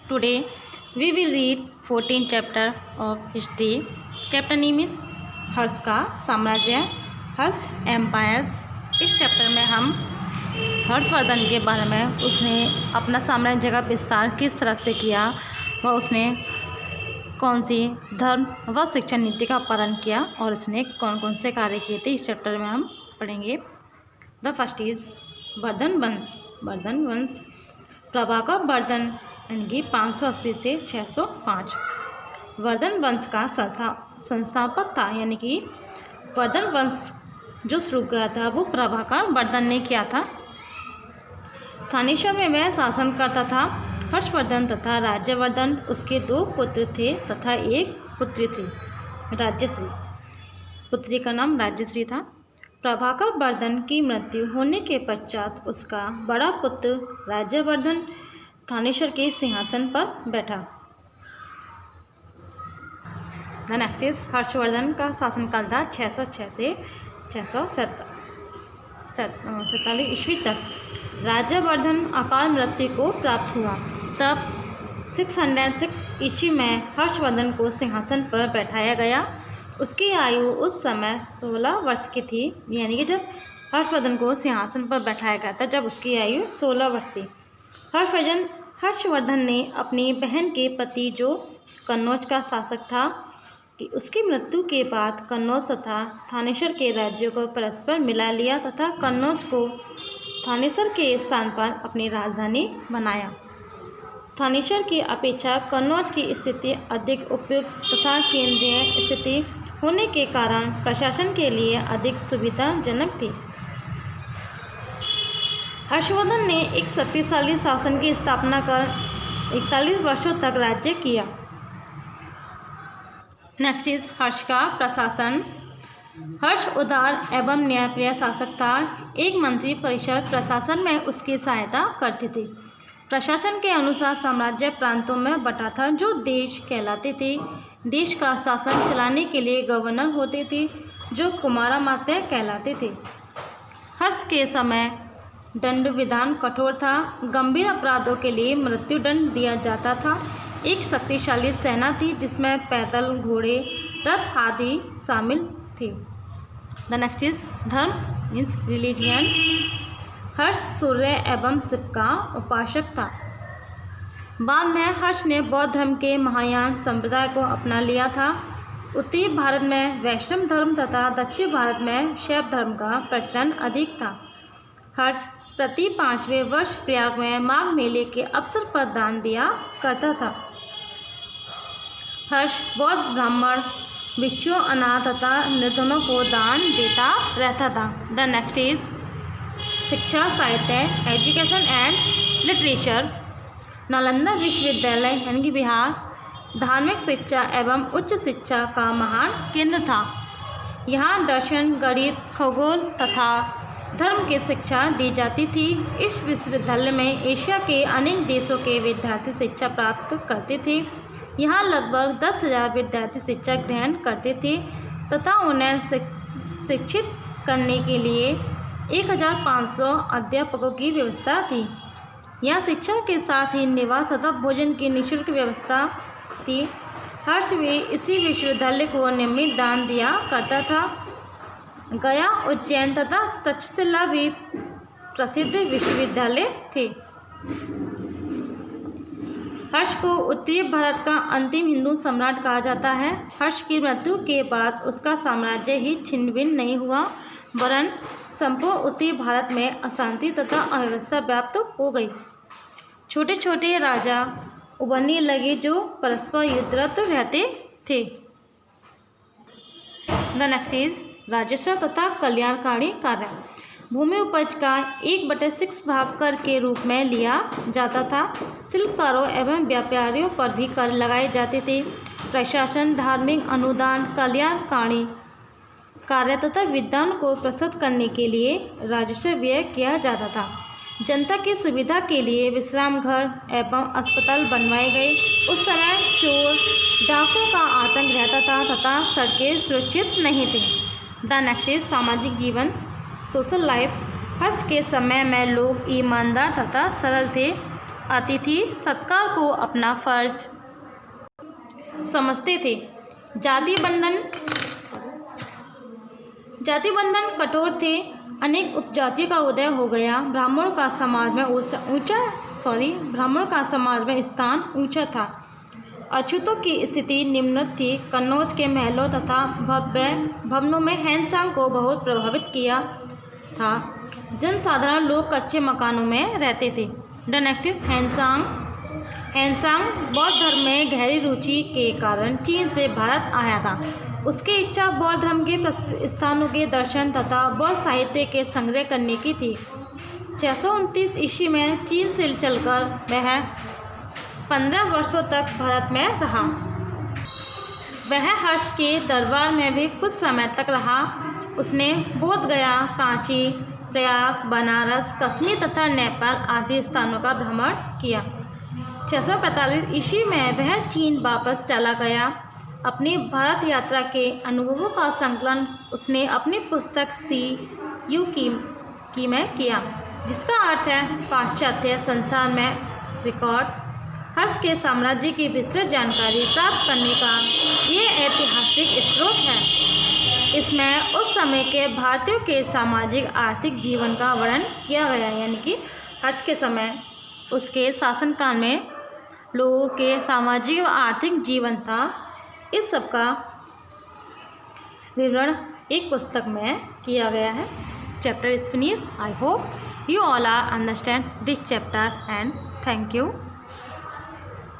Today we will read 14th chapter of history. Chapter name is हर्ष का साम्राज्य, हर्ष empires. इस chapter में हम हर्षवर्धन के बारे में, उसने अपना साम्राज्य का विस्तार किस तरह से किया व उसने कौन सी धर्म व शिक्षा नीति का पालन किया और उसने कौन कौन से कार्य किए थे, इस चैप्टर में हम पढ़ेंगे। द फर्स्ट इज वर्धन वंश। वर्धन वंश प्रभाकर वर्धन यानी 580 से 605 वर्धन वंश का संस्थापक था, यानी कि वर्धन वंश जो शुरू किया था वो प्रभाकर वर्धन ने किया था। थानेश्वर में वह शासन करता था। हर्षवर्धन तथा राज्यवर्धन उसके 2 पुत्र थे तथा एक पुत्री थी, राज्यश्री। पुत्री का नाम राज्यश्री था। प्रभाकर वर्धन की मृत्यु होने के पश्चात उसका बड़ा पुत्र राज्यवर्धन थानेश्वर के सिंहासन पर बैठा। नेक्स्ट इज हर्षवर्धन का शासनकाल था 606 से 647 ईस्वी तक। राज्यवर्धन अकाल मृत्यु को प्राप्त हुआ। तब 606 ईस्वी में हर्षवर्धन को सिंहासन पर बैठाया गया। उसकी आयु उस समय 16 वर्ष की थी, यानी कि जब हर्षवर्धन को सिंहासन पर बैठाया गया था जब उसकी आयु 16 वर्ष थी। हर्षवर्धन ने अपनी बहन के पति जो कन्नौज का शासक था कि उसकी मृत्यु के बाद कन्नौज तथा थानेश्वर के राज्यों को परस्पर मिला लिया तथा कन्नौज को थानेश्वर के स्थान पर अपनी राजधानी बनाया। थानेश्वर की अपेक्षा कन्नौज की स्थिति अधिक उपयुक्त तथा केंद्रीय स्थिति होने के कारण प्रशासन के लिए अधिक सुविधाजनक थी। हर्षवर्धन ने एक शक्तिशाली शासन की स्थापना कर 41 वर्षों तक राज्य किया। नेक्स्ट इज हर्ष का प्रशासन। हर्ष उदार एवं न्यायप्रिय शासक था। एक मंत्री परिषद प्रशासन में उसकी सहायता करती थी। प्रशासन के अनुसार साम्राज्य प्रांतों में बटा था जो देश कहलाते थे। देश का शासन चलाने के लिए गवर्नर होते थे जो कुमारामात्य कहलाते थे। हर्ष के समय दंड विधान कठोर था। गंभीर अपराधों के लिए मृत्युदंड दिया जाता था। एक शक्तिशाली सेना थी जिसमें पैदल, घोड़े, रथ आदि शामिल थे। द नेक्स्ट इज धर्म मीन्स रिलीजियन। हर्ष सूर्य एवं शिव का उपासक था। बाद में हर्ष ने बौद्ध धर्म के महायान संप्रदाय को अपना लिया था। उत्तरी भारत में वैष्णव धर्म तथा दक्षिण भारत में शैव धर्म का प्रचलन अधिक था। हर्ष प्रति 5वें वर्ष प्रयाग में माघ मेले के अवसर पर दान दिया करता था। हर्ष बौद्ध ब्राह्मण, भिक्षु, अनाथ तथा निर्धनों को दान देता रहता था। द नेक्स्ट इज शिक्षा, साहित्य, एजुकेशन एंड लिटरेचर। नालंदा विश्वविद्यालय यानी कि बिहार धार्मिक शिक्षा एवं उच्च शिक्षा का महान केंद्र था। यहाँ दर्शन, गणित, खगोल तथा धर्म की शिक्षा दी जाती थी। इस विश्वविद्यालय में एशिया के अनेक देशों के विद्यार्थी शिक्षा प्राप्त करते थे। यहाँ लगभग 10,000 विद्यार्थी शिक्षा ग्रहण करते थे तथा उन्हें शिक्षित करने के लिए 1,500 अध्यापकों की व्यवस्था थी। यहाँ शिक्षा के साथ ही निवास तथा भोजन की निःशुल्क व्यवस्था थी। हर्ष भी इसी विश्वविद्यालय को नियमित दान दिया करता था। गया, उज्जैन तथा तक्षशिला भी प्रसिद्ध विश्वविद्यालय थे। हर्ष को उत्तरी भारत का अंतिम हिंदू सम्राट कहा जाता है। हर्ष की मृत्यु के बाद उसका साम्राज्य ही छिन्न भिन्न नहीं हुआ वरन संपूर्ण उत्तरी भारत में अशांति तथा अव्यवस्था व्याप्त हो गई। छोटे छोटे राजा उभरने लगे जो परस्पर युद्धरत रहते थे। द नेक्स्ट इज राजस्व तथा कल्याणकारी कार्य। भूमि उपज का 1/6 भाग कर के रूप में लिया जाता था। शिल्पकारों एवं व्यापारियों पर भी कर लगाए जाते थे। प्रशासन, धार्मिक अनुदान, कल्याणकारी कार्य तथा विद्वान को प्रस्तुत करने के लिए राजस्व व्यय किया जाता था। जनता की सुविधा के लिए विश्राम घर एवं अस्पताल बनवाए गए। उस समय चोर, डाकुओं का आतंक रहता था तथा सड़कें सुरक्षित नहीं थीं। द नेक्स्ट इज सामाजिक जीवन, सोशल लाइफ। हर्ष के समय में लोग ईमानदार तथा सरल थे। अतिथि सत्कार को अपना फर्ज समझते थे। जाति बंधन कठोर थे। अनेक उपजातियों का उदय हो गया। ब्राह्मणों का समाज में स्थान ऊंचा था। अछूतों की स्थिति निम्न थी। कन्नौज के महलों तथा भव्य भवनों में हैनसांग को बहुत प्रभावित किया था। जनसाधारण लोग कच्चे मकानों में रहते थे। डायनेस्टी हैनसांग बौद्ध धर्म में गहरी रुचि के कारण चीन से भारत आया था। उसकी इच्छा बौद्ध धर्म के स्थानों के दर्शन तथा बौद्ध साहित्य के संग्रह करने की थी। 629 ईस्वी में चीन से चलकर वह 15 वर्षों तक भारत में रहा। वह हर्ष के दरबार में भी कुछ समय तक रहा। उसने बोध गया, कांची, प्रयाग, बनारस, कश्मीर तथा नेपाल आदि स्थानों का भ्रमण किया। 645 ईस्वी में वह चीन वापस चला गया। अपनी भारत यात्रा के अनुभवों का संकलन उसने अपनी पुस्तक सी.यू. की में किया, जिसका अर्थ है पाश्चात्य संसार में रिकॉर्ड। हर्ष के साम्राज्य की विस्तृत जानकारी प्राप्त करने का ये ऐतिहासिक स्रोत है। इसमें उस समय के भारतीयों के सामाजिक आर्थिक जीवन का वर्णन किया गया है, यानी कि हर्ष के समय उसके शासनकाल में लोगों के सामाजिक व आर्थिक जीवन था। इस सब का विवरण एक पुस्तक में किया गया है। Chapter is finish. I hope you all are understand this chapter and thank you.